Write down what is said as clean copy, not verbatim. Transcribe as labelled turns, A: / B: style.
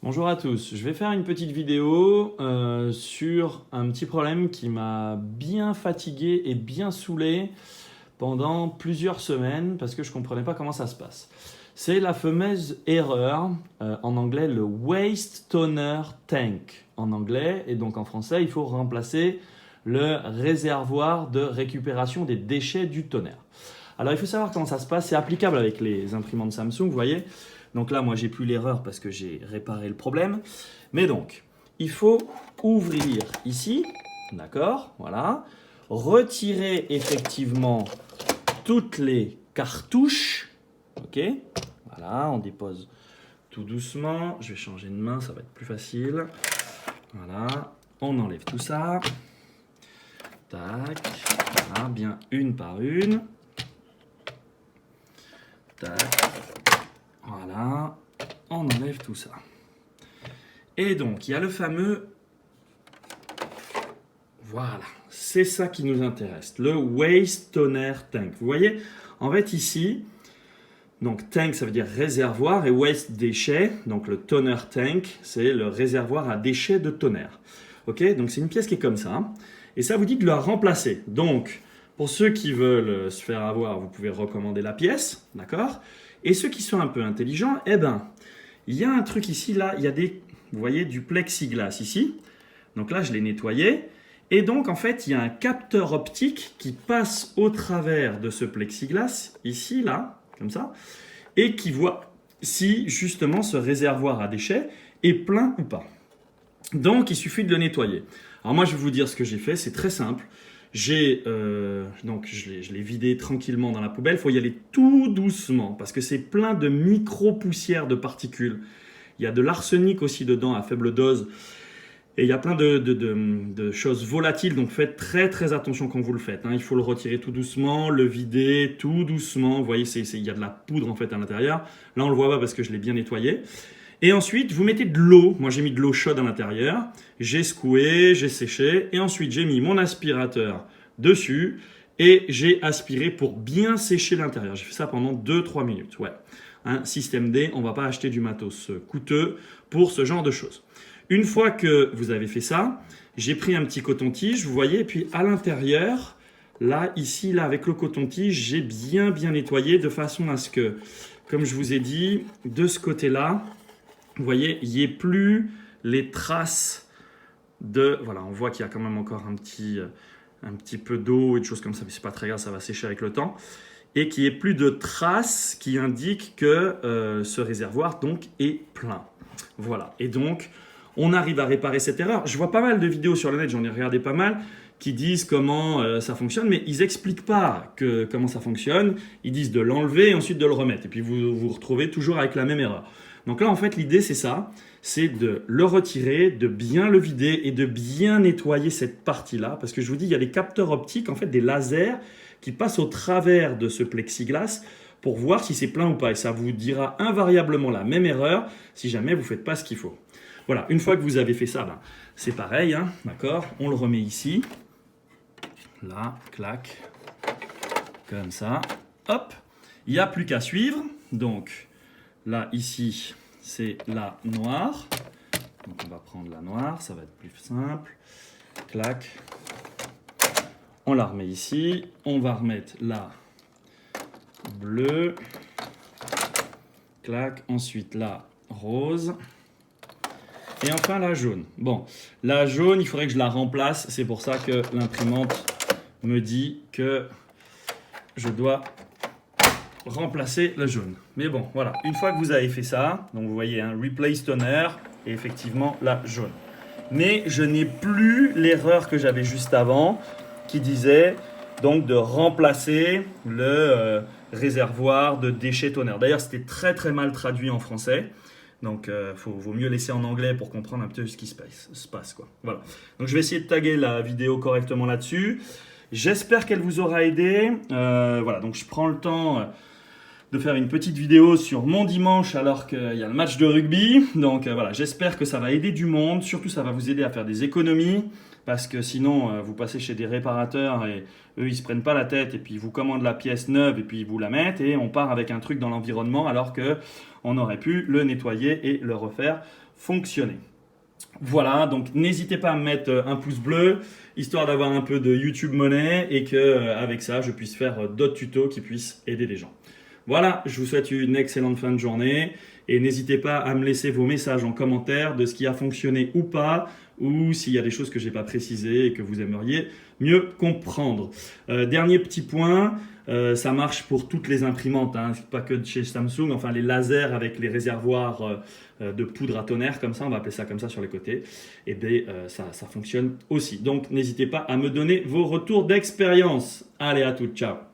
A: Bonjour à tous, je vais faire une petite vidéo sur un petit problème qui m'a bien fatigué et bien saoulé pendant plusieurs semaines parce que je ne comprenais pas comment ça se passe. C'est la fameuse erreur, en anglais le waste toner tank en anglais, et donc en français il faut remplacer le réservoir de récupération des déchets du tonnerre. Alors il faut savoir comment ça se passe, c'est applicable avec les imprimantes Samsung, vous voyez. Donc là, moi, j'ai plus l'erreur parce que j'ai réparé le problème. Mais donc, il faut ouvrir ici, d'accord, voilà. Retirer effectivement toutes les cartouches, ok. Voilà, on dépose tout doucement. Je vais changer de main, ça va être plus facile. Voilà, on enlève tout ça. Tac, voilà, bien une par une. Tac, voilà, on enlève tout ça. Et donc, il y a le fameux... Voilà, c'est ça qui nous intéresse, le waste toner tank. Vous voyez, en fait ici, donc tank ça veut dire réservoir et waste déchets, donc le toner tank c'est le réservoir à déchets de tonnerre. Ok, donc c'est une pièce qui est comme ça, hein, et ça vous dit de la remplacer. Donc, pour ceux qui veulent se faire avoir, vous pouvez recommander la pièce, d'accord. Et ceux qui sont un peu intelligents, eh ben, il y a un truc ici, là, il y a des, vous voyez, du plexiglas ici. Donc là, je l'ai nettoyé. Et donc, en fait, il y a un capteur optique qui passe au travers de ce plexiglas, ici, là, comme ça, et qui voit si, justement, ce réservoir à déchets est plein ou pas. Donc, il suffit de le nettoyer. Alors moi, je vais vous dire ce que j'ai fait, c'est très simple. Donc je l'ai vidé tranquillement dans la poubelle. Il faut y aller tout doucement parce que c'est plein de micro-poussières de particules. Il y a de l'arsenic aussi dedans à faible dose. Et il y a plein de choses volatiles, donc faites très très attention quand vous le faites, hein. Il faut le retirer tout doucement, le vider tout doucement. Vous voyez, il y a de la poudre en fait à l'intérieur. Là, on le voit pas parce que je l'ai bien nettoyé. Et ensuite, vous mettez de l'eau. Moi, j'ai mis de l'eau chaude à l'intérieur. J'ai secoué, j'ai séché. Et ensuite, j'ai mis mon aspirateur dessus. Et j'ai aspiré pour bien sécher l'intérieur. J'ai fait ça pendant 2-3 minutes. Ouais. Un système D, on ne va pas acheter du matos coûteux pour ce genre de choses. Une fois que vous avez fait ça, j'ai pris un petit coton-tige, vous voyez. Et puis, à l'intérieur, là, ici, là, avec le coton-tige, j'ai bien nettoyé de façon à ce que, comme je vous ai dit, de ce côté-là, vous voyez, il n'y ait plus les traces de... Voilà, on voit qu'il y a quand même encore un petit peu d'eau et de choses comme ça, mais c'est pas très grave, ça va sécher avec le temps. Et qu'il n'y ait plus de traces qui indiquent que ce réservoir donc est plein. Voilà, et donc on arrive à réparer cette erreur. Je vois pas mal de vidéos sur le net, j'en ai regardé pas mal, qui disent comment ça fonctionne, mais ils n'expliquent pas comment ça fonctionne. Ils disent de l'enlever et ensuite de le remettre. Et puis vous vous retrouvez toujours avec la même erreur. Donc là, en fait, l'idée, c'est ça. C'est de le retirer, de bien le vider et de bien nettoyer cette partie-là. Parce que je vous dis, il y a des capteurs optiques, en fait, des lasers qui passent au travers de ce plexiglas pour voir si c'est plein ou pas. Et ça vous dira invariablement la même erreur si jamais vous ne faites pas ce qu'il faut. Voilà, une fois que vous avez fait ça, ben, c'est pareil, hein, d'accord. On le remet ici. Là, clac, comme ça. Hop, il n'y a plus qu'à suivre. Donc, là, ici, c'est la noire. Donc, on va prendre la noire, ça va être plus simple. Clac. On la remet ici. On va remettre la bleue. Clac. Ensuite, la rose. Et enfin, la jaune. Bon, la jaune, il faudrait que je la remplace. C'est pour ça que l'imprimante me dit que je dois remplacer la jaune. Mais bon, voilà. Une fois que vous avez fait ça, donc vous voyez, hein, replace toner et effectivement la jaune. Mais je n'ai plus l'erreur que j'avais juste avant qui disait donc de remplacer le réservoir de déchets tonnerre. D'ailleurs, c'était très très mal traduit en français. Donc, vaut mieux laisser en anglais pour comprendre un peu ce qui se passe, quoi. Voilà. Donc, je vais essayer de taguer la vidéo correctement là-dessus. J'espère qu'elle vous aura aidé. Voilà, donc je prends le temps de faire une petite vidéo sur mon dimanche alors qu'il y a le match de rugby. Donc voilà, j'espère que ça va aider du monde. Surtout, ça va vous aider à faire des économies. Parce que sinon, vous passez chez des réparateurs et eux, ils se prennent pas la tête et puis ils vous commandent la pièce neuve et puis ils vous la mettent et on part avec un truc dans l'environnement alors que on aurait pu le nettoyer et le refaire fonctionner. Voilà, donc n'hésitez pas à me mettre un pouce bleu, histoire d'avoir un peu de YouTube money et que avec ça, je puisse faire d'autres tutos qui puissent aider les gens. Voilà, je vous souhaite une excellente fin de journée et n'hésitez pas à me laisser vos messages en commentaire de ce qui a fonctionné ou pas, ou s'il y a des choses que je n'ai pas précisées et que vous aimeriez mieux comprendre. Dernier petit point, ça marche pour toutes les imprimantes, hein, pas que de chez Samsung, enfin les lasers avec les réservoirs de poudre à tonnerre, comme ça, on va appeler ça comme ça sur les côtés, et bien ça fonctionne aussi. Donc n'hésitez pas à me donner vos retours d'expérience. Allez, à toutes, ciao!